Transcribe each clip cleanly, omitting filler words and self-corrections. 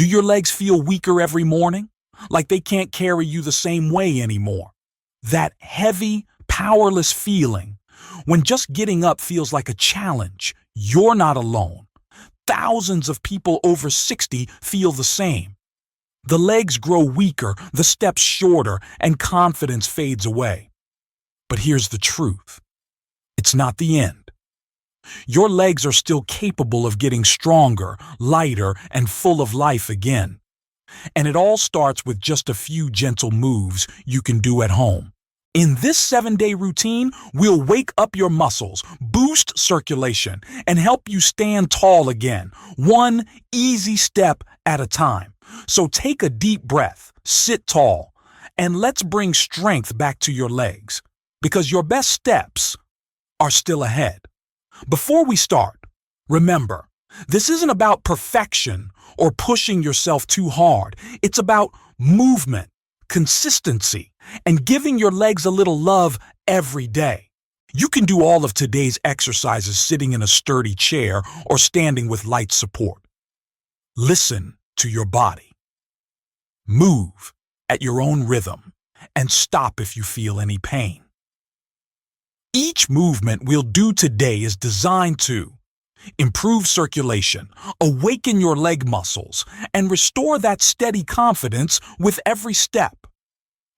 Do your legs feel weaker every morning? Like they can't carry you the same way anymore? That heavy, powerless feeling when just getting up feels like a challenge. You're not alone. Thousands of people over 60 feel the same. The legs grow weaker, the steps shorter, and confidence fades away. But here's the truth. It's not the end. Your legs are still capable of getting stronger, lighter, and full of life again. And it all starts with just a few gentle moves you can do at home. In this 7-day routine, we'll wake up your muscles, boost circulation, and help you stand tall again, one easy step at a time. So take a deep breath, sit tall, and let's bring strength back to your legs, because your best steps are still ahead. Before we start, remember, this isn't about perfection or pushing yourself too hard. It's about movement, consistency, and giving your legs a little love every day. You can do all of today's exercises sitting in a sturdy chair or standing with light support. Listen to your body. Move at your own rhythm and stop if you feel any pain. Each movement we'll do today is designed to improve circulation, awaken your leg muscles, and restore that steady confidence with every step.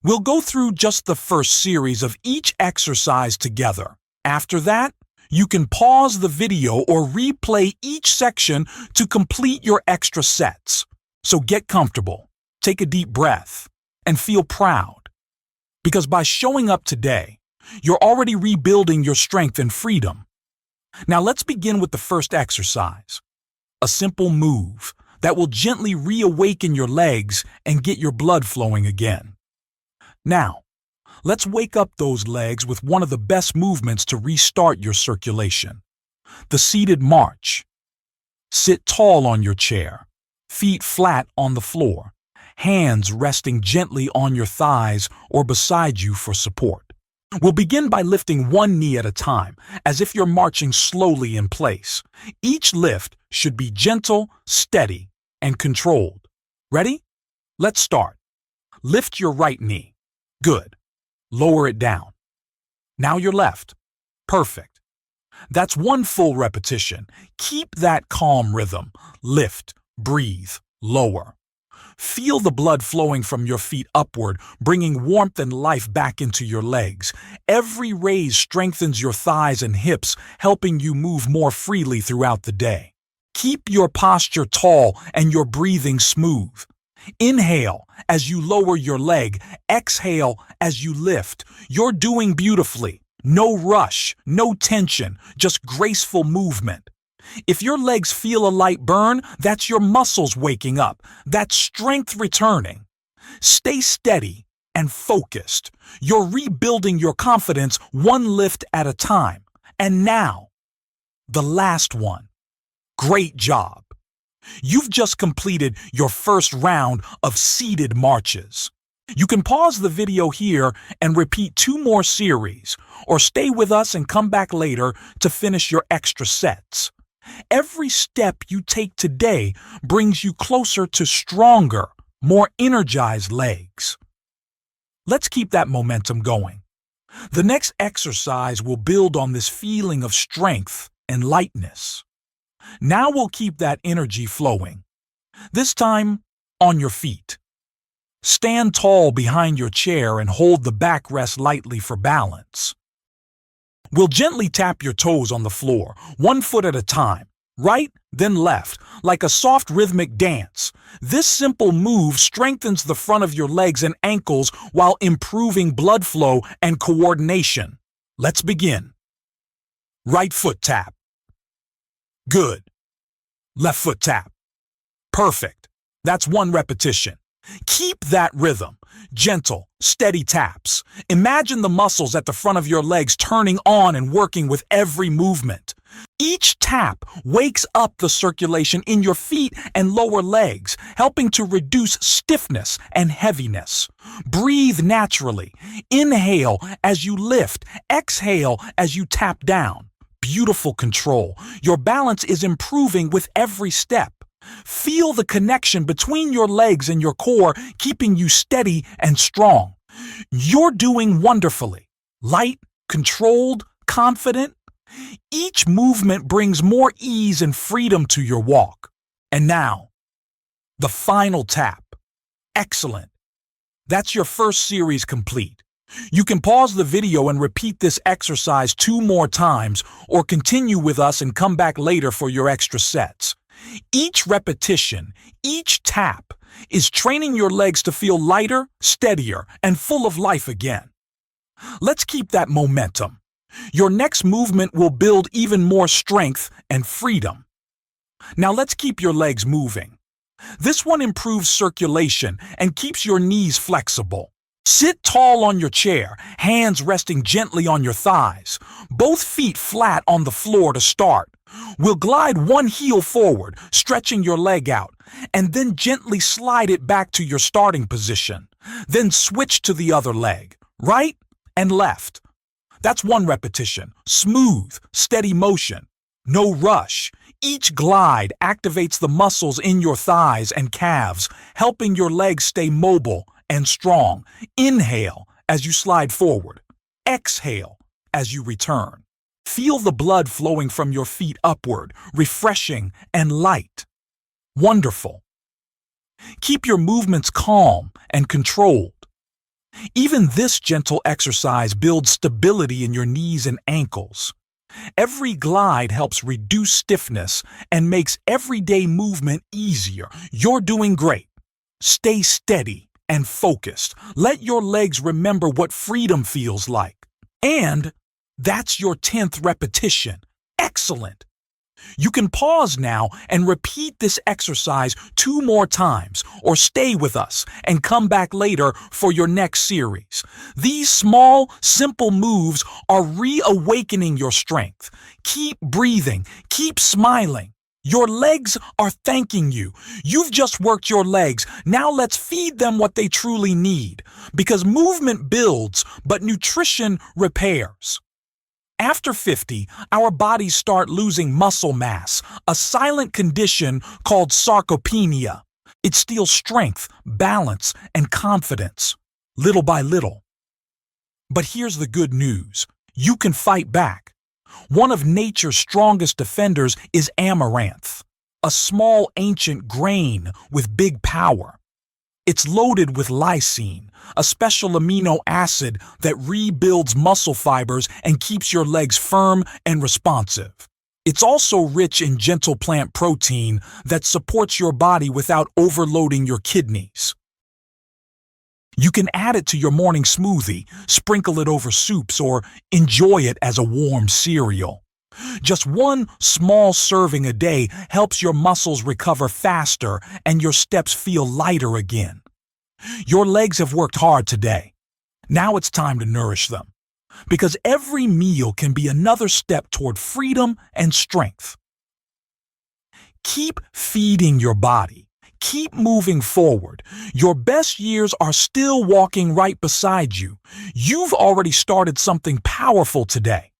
We'll go through just the first series of each exercise together. After that, you can pause the video or replay each section to complete your extra sets. So get comfortable, take a deep breath, and feel proud. Because by showing up today, you're already rebuilding your strength and freedom. Now let's begin with the first exercise, a simple move that will gently reawaken your legs and get your blood flowing again. Now, let's wake up those legs with one of the best movements to restart your circulation, the seated march. Sit tall on your chair, feet flat on the floor, hands resting gently on your thighs or beside you for support. We'll begin by lifting one knee at a time, as if you're marching slowly in place. Each lift should be gentle, steady, and controlled. Ready? Let's start. Lift your right knee. Good. Lower it down. Now your left. Perfect. That's one full repetition. Keep that calm rhythm. Lift, breathe, lower. Feel the blood flowing from your feet upward, bringing warmth and life back into your legs. Every raise strengthens your thighs and hips, helping you move more freely throughout the day. Keep your posture tall and your breathing smooth. Inhale as you lower your leg. Exhale as you lift. You're doing beautifully. No rush, no tension, just graceful movement. If your legs feel a light burn, that's your muscles waking up. That's strength returning. Stay steady and focused. You're rebuilding your confidence one lift at a time. And now, the last one. Great job. You've just completed your first round of seated marches. You can pause the video here and repeat 2 more series, or stay with us and come back later to finish your extra sets. Every step you take today brings you closer to stronger, more energized legs. Let's keep that momentum going. The next exercise will build on this feeling of strength and lightness. Now we'll keep that energy flowing. This time, on your feet. Stand tall behind your chair and hold the backrest lightly for balance. We'll gently tap your toes on the floor, 1 foot at a time, right, then left, like a soft rhythmic dance. This simple move strengthens the front of your legs and ankles while improving blood flow and coordination. Let's begin. Right foot tap. Good. Left foot tap. Perfect. That's 1 repetition. Keep that rhythm. Gentle, steady taps. Imagine the muscles at the front of your legs turning on and working with every movement. Each tap wakes up the circulation in your feet and lower legs, helping to reduce stiffness and heaviness. Breathe naturally. Inhale as you lift. Exhale as you tap down. Beautiful control. Your balance is improving with every step. Feel the connection between your legs and your core, keeping you steady and strong. You're doing wonderfully. Light, controlled, confident. Each movement brings more ease and freedom to your walk. And now, the final tap. Excellent. That's your first series complete. You can pause the video and repeat this exercise 2 more times, or continue with us and come back later for your extra sets. Each repetition, each tap, is training your legs to feel lighter, steadier, and full of life again. Let's keep that momentum. Your next movement will build even more strength and freedom. Now let's keep your legs moving. This one improves circulation and keeps your knees flexible. Sit tall on your chair, hands resting gently on your thighs, both feet flat on the floor to start. We'll glide one heel forward, stretching your leg out, and then gently slide it back to your starting position. Then switch to the other leg, right and left. That's 1 repetition. Smooth, steady motion. No rush. Each glide activates the muscles in your thighs and calves, helping your legs stay mobile and strong. Inhale as you slide forward. Exhale as you return. Feel the blood flowing from your feet upward, refreshing and light. Wonderful. Keep your movements calm and controlled. Even this gentle exercise builds stability in your knees and ankles. Every glide helps reduce stiffness and makes everyday movement easier. You're doing great. Stay steady and focused. Let your legs remember what freedom feels like. And that's your 10th repetition. Excellent. You can pause now and repeat this exercise 2 more times, or stay with us and come back later for your next series. These small, simple moves are reawakening your strength. Keep breathing. Keep smiling. Your legs are thanking you. You've just worked your legs. Now let's feed them what they truly need. Because movement builds, but nutrition repairs. After 50, our bodies start losing muscle mass, a silent condition called sarcopenia. It steals strength, balance, and confidence, little by little. But here's the good news. You can fight back. One of nature's strongest defenders is amaranth, a small ancient grain with big power. It's loaded with lysine, a special amino acid that rebuilds muscle fibers and keeps your legs firm and responsive. It's also rich in gentle plant protein that supports your body without overloading your kidneys. You can add it to your morning smoothie, sprinkle it over soups, or enjoy it as a warm cereal. Just 1 small serving a day helps your muscles recover faster and your steps feel lighter again. Your legs have worked hard today. Now it's time to nourish them, because every meal can be another step toward freedom and strength. Keep feeding your body. Keep moving forward. Your best years are still walking right beside you. You've already started something powerful today.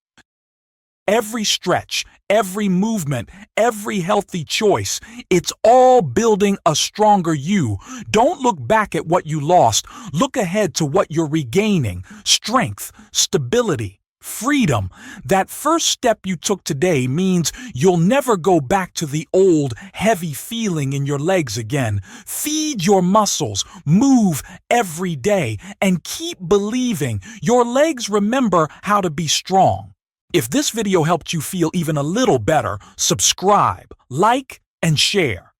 Every stretch, every movement, every healthy choice, it's all building a stronger you. Don't look back at what you lost. Look ahead to what you're regaining. Strength, stability, freedom. That first step you took today means you'll never go back to the old, heavy feeling in your legs again. Feed your muscles, move every day, and keep believing. Your legs remember how to be strong. If this video helped you feel even a little better, subscribe, like, and share.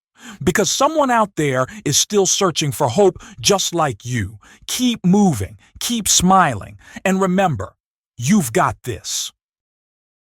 Because someone out there is still searching for hope just like you. Keep moving, keep smiling, and remember, you've got this.